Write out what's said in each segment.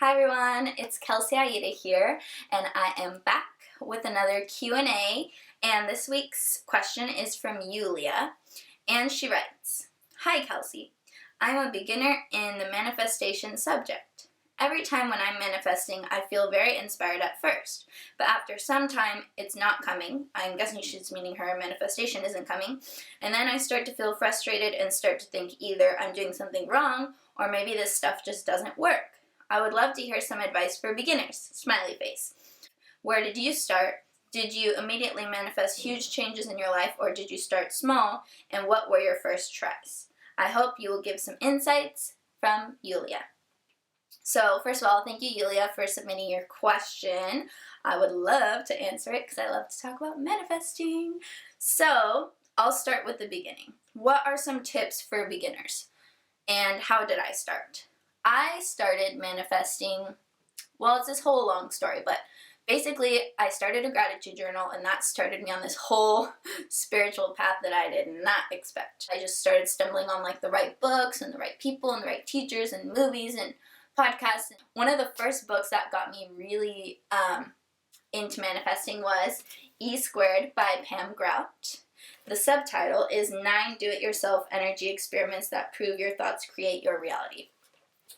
Hi everyone, it's Kelsey Aida here, and I am back with another Q&A, and this week's question is from Yulia, and she writes, Hi Kelsey, I'm a beginner in the manifestation subject. Every time when I'm manifesting, I feel very inspired at first, but after some time, it's not coming. I'm guessing she's meaning her manifestation isn't coming, and then I start to feel frustrated and start to think either I'm doing something wrong, or maybe this stuff just doesn't work. I would love to hear some advice for beginners. Smiley face. Where did you start? Did you immediately manifest huge changes in your life, or did you start small? And what were your first tries? I hope you will give some insights. From Yulia. So first of all, thank you, Yulia, for submitting your question. I would love to answer it because I love to talk about manifesting. So I'll start with the beginning. What are some tips for beginners? And how did I start? I started manifesting, well, it's this whole long story, but basically I started a gratitude journal, and that started me on this whole spiritual path that I did not expect. I just started stumbling on like the right books and the right people and the right teachers and movies and podcasts. One of the first books that got me really into manifesting was E Squared by Pam Grout. The subtitle is 9 Do-It-Yourself Energy Experiments That Prove Your Thoughts Create Your Reality.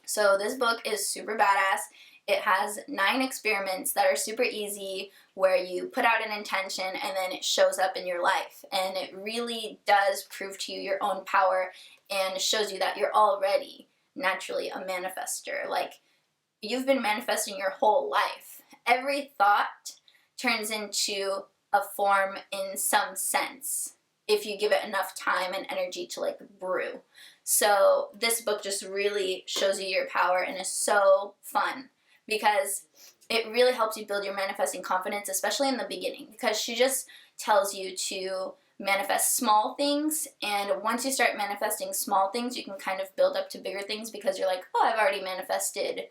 So this book is super badass. It has 9 experiments that are super easy, where you put out an intention and then it shows up in your life. And it really does prove to you your own power and shows you that you're already naturally a manifester. Like, you've been manifesting your whole life. Every thought turns into a form in some sense if you give it enough time and energy to like brew. So this book just really shows you your power and is so fun because it really helps you build your manifesting confidence, especially in the beginning, because she just tells you to manifest small things, and once you start manifesting small things, you can kind of build up to bigger things because you're like, oh, I've already manifested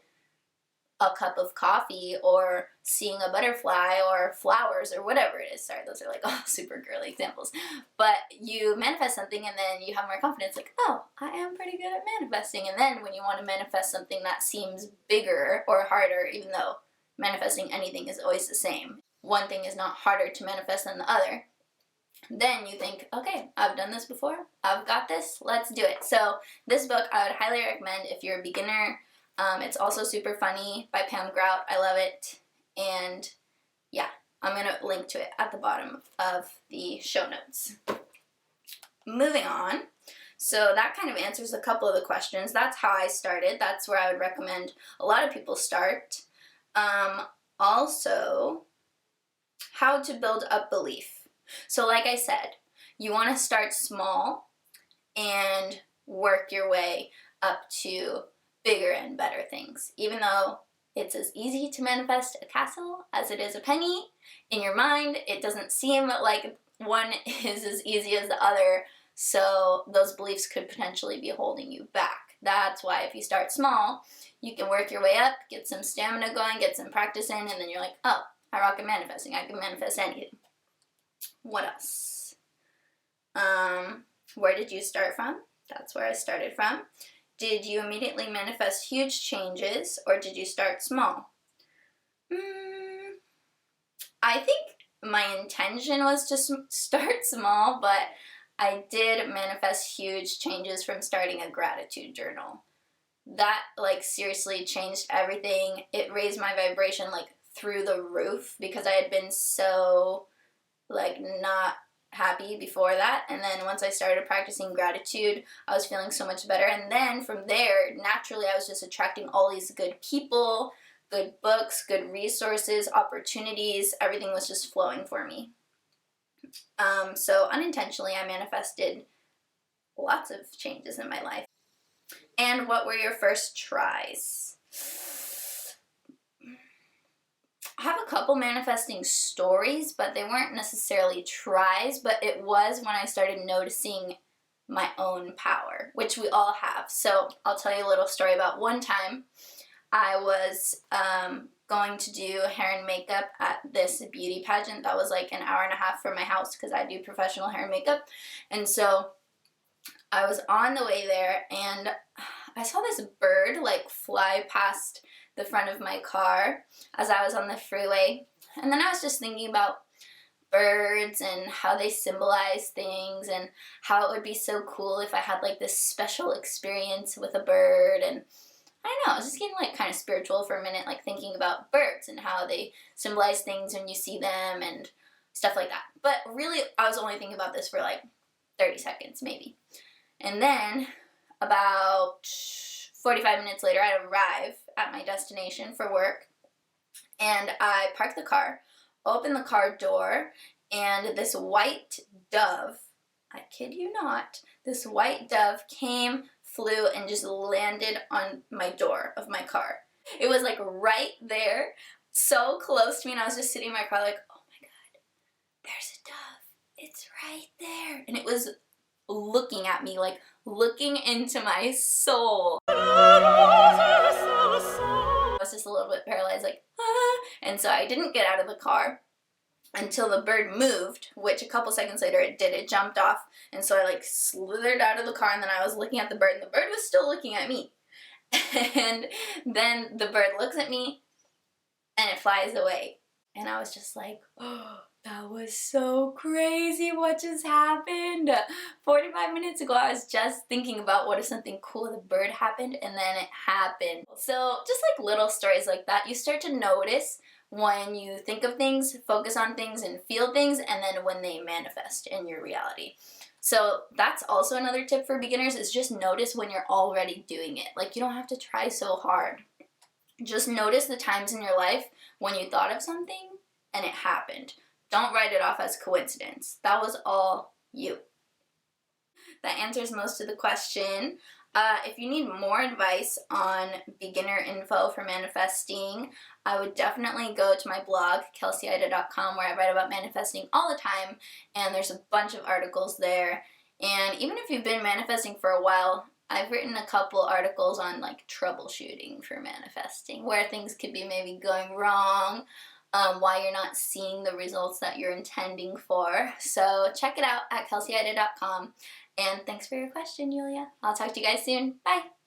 a cup of coffee or seeing a butterfly or flowers or whatever it is. Sorry, those are like all super girly examples. But you manifest something and then you have more confidence, like, oh, I am pretty good at manifesting. And then when you want to manifest something that seems bigger or harder, even though manifesting anything is always the same, one thing is not harder to manifest than the other, then you think, okay, I've done this before, I've got this, let's do it. So this book I would highly recommend if you're a beginner. It's also super funny, by Pam Grout. I love it. And yeah, I'm going to link to it at the bottom of the show notes. Moving on. So that kind of answers a couple of the questions. That's how I started. That's where I would recommend a lot of people start. Also, how to build up belief. So like I said, you want to start small and work your way up to bigger and better things. Even though it's as easy to manifest a castle as it is a penny, in your mind it doesn't seem like one is as easy as the other, so those beliefs could potentially be holding you back. That's why if you start small, you can work your way up, get some stamina going, get some practice in, and then you're like, oh, I rock at manifesting. I can manifest anything. What else? Where did you start from? That's where I started from. Did you immediately manifest huge changes, or did you start small? I think my intention was to start small, but I did manifest huge changes from starting a gratitude journal. That, like, seriously changed everything. It raised my vibration, like, through the roof because I had been so, like, not happy before that, and then once I started practicing gratitude, I was feeling so much better, and then from there, naturally, I was just attracting all these good people, good books, good resources, opportunities. Everything was just flowing for me. So unintentionally, I manifested lots of changes in my life. And what were your first tries? I have a couple manifesting stories, but they weren't necessarily tries, but it was when I started noticing my own power, which we all have. So I'll tell you a little story about one time I was going to do hair and makeup at this beauty pageant that was like an hour and a half from my house because I do professional hair and makeup. And so I was on the way there and I saw this bird like fly past the front of my car as I was on the freeway. And then I was just thinking about birds and how they symbolize things and how it would be so cool if I had like this special experience with a bird. And I don't know, I was just getting like kind of spiritual for a minute, like thinking about birds and how they symbolize things when you see them and stuff like that. But really, I was only thinking about this for like 30 seconds maybe. And then about 45 minutes later, I'd arrive at my destination for work, and I park the car, open the car door, and this white dove, I kid you not, this white dove came, flew, and just landed on my door of my car. It was like right there, so close to me, and I was just sitting in my car like, oh my god, there's a dove, it's right there. And it was looking at me, like looking into my soul. I was just a little bit paralyzed, like, ah. And so I didn't get out of the car until the bird moved, which a couple seconds later it did. It jumped off, and so I like slithered out of the car, and then I was looking at the bird, and the bird was still looking at me. And then the bird looks at me, and it flies away. And I was just like, oh, that was so crazy. What just happened? 45 minutes ago, I was just thinking about what if something cool with a bird happened, and then it happened. So just like little stories like that, you start to notice when you think of things, focus on things, and feel things, and then when they manifest in your reality. So that's also another tip for beginners, is just notice when you're already doing it. Like, you don't have to try so hard. Just notice the times in your life when you thought of something and it happened. Don't write it off as coincidence. That was all you. That answers most of the question. If you need more advice on beginner info for manifesting, I would definitely go to my blog, KelseyAida.com, where I write about manifesting all the time, and there's a bunch of articles there. And even if you've been manifesting for a while, I've written a couple articles on like troubleshooting for manifesting, where things could be maybe going wrong, why you're not seeing the results that you're intending for. So check it out at KelseyAida.com. And thanks for your question, Yulia. I'll talk to you guys soon. Bye!